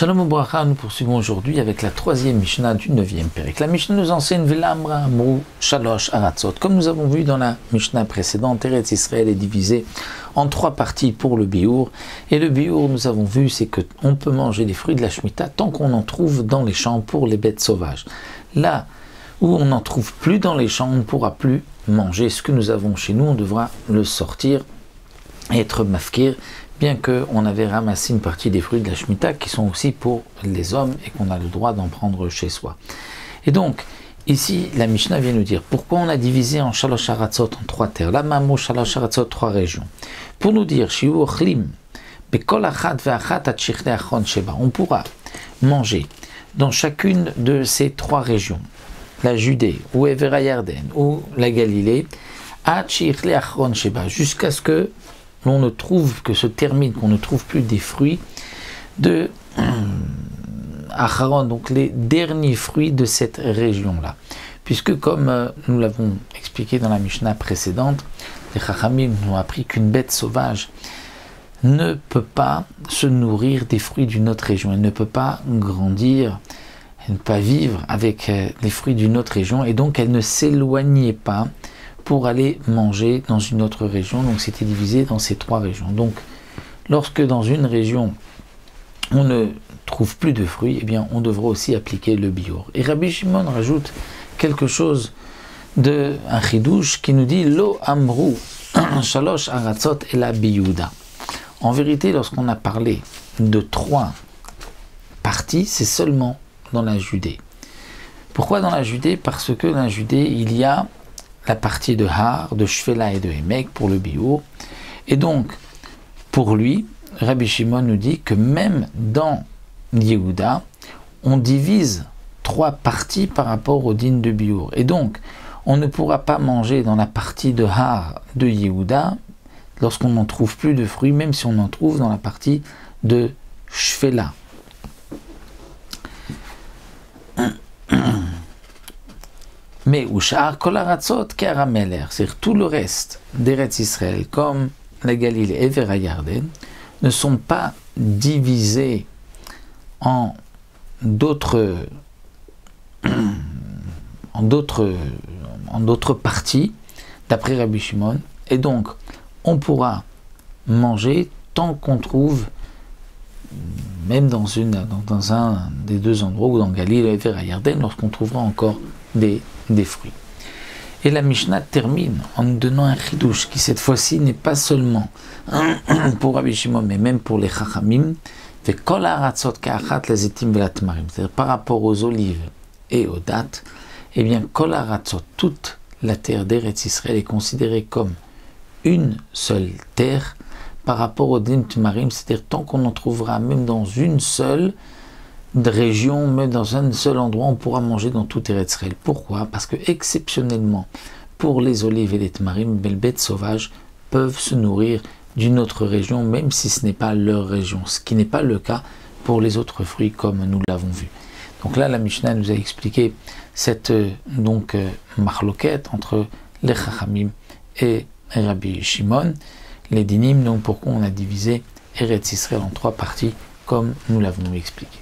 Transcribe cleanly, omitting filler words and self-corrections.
Shalom Ubracha, nous poursuivons aujourd'hui avec la troisième Mishnah du 9e Pérek. La Mishnah nous enseigne Velamra Amru Shalosh Aratzot. Comme nous avons vu dans la Mishnah précédente, Eretz Israël est divisé en trois parties pour le Biour. Et le Biour, nous avons vu, c'est qu'on peut manger les fruits de la Shemitah tant qu'on en trouve dans les champs pour les bêtes sauvages. Là où on n'en trouve plus dans les champs, on ne pourra plus manger ce que nous avons chez nous, on devra le sortir et être mafkir, bien qu'on avait ramassé une partie des fruits de la Shemitah qui sont aussi pour les hommes et qu'on a le droit d'en prendre chez soi. Et donc, ici, la Mishnah vient nous dire pourquoi on a divisé en Shalosh Aratzot en trois terres. Là, Mamo Shalosh Aratzot, trois régions. Pour nous dire, on pourra manger dans chacune de ces trois régions, la Judée, ou Evera Yarden, ou la Galilée, jusqu'à ce que l'on ne trouve que se termine, qu'on ne trouve plus des fruits de Acharon, donc les derniers fruits de cette région-là. Puisque comme nous l'avons expliqué dans la Mishnah précédente, les Chachamim nous ont appris qu'une bête sauvage ne peut pas se nourrir des fruits d'une autre région, elle ne peut pas grandir, elle ne peut pas vivre avec les fruits d'une autre région, et donc elle ne s'éloignait pas pour aller manger dans une autre région. Donc c'était divisé dans ces trois régions. Donc lorsque dans une région on ne trouve plus de fruits, eh bien on devra aussi appliquer le biour. Et Rabbi Shimon rajoute quelque chose de un chidouche qui nous dit Lo amru shalosh aratzot ela biyuda. En vérité, lorsqu'on a parlé de trois parties, c'est seulement dans la Judée. Pourquoi dans la Judée? Parce que dans la Judée, il y a la partie de Har, de Shvela et de Emek pour le biour. Et donc, pour lui, Rabbi Shimon nous dit que même dans Yehuda, on divise trois parties par rapport au din de biour. Et donc, on ne pourra pas manger dans la partie de Har de Yehuda lorsqu'on n'en trouve plus de fruits, même si on en trouve dans la partie de Shvela. Mais Ushar Kol Aratzot Karameler, c'est-à-dire tout le reste d'Eretz Israël, comme la Galilée et Evera Yarden, ne sont pas divisés en d'autres parties, d'après Rabbi Shimon, et donc on pourra manger tant qu'on trouve, même dans un des deux endroits, ou dans Galilée et Evera Yarden, lorsqu'on trouvera encore des fruits. Et la Mishnah termine en nous donnant un chidouche qui cette fois-ci n'est pas seulement pour Rabbi Shimon, mais même pour les Chachamim, c'est-à-dire par rapport aux olives et aux dattes, et bien Kol Aratzot, toute la terre d'Eretz Israël est considérée comme une seule terre par rapport au din Tmarim, c'est-à-dire tant qu'on en trouvera même dans une seule région, mais dans un seul endroit, on pourra manger dans tout Eretz Israël. Pourquoi? Parce que exceptionnellement, pour les olives et les tmarim, les bêtes sauvages peuvent se nourrir d'une autre région, même si ce n'est pas leur région, ce qui n'est pas le cas pour les autres fruits, comme nous l'avons vu. Donc là, la Mishnah nous a expliqué cette marloquette entre les Chachamim et Rabbi Shimon, les dinim, donc pourquoi on a divisé Eretz Israël en trois parties, comme nous l'avons expliqué.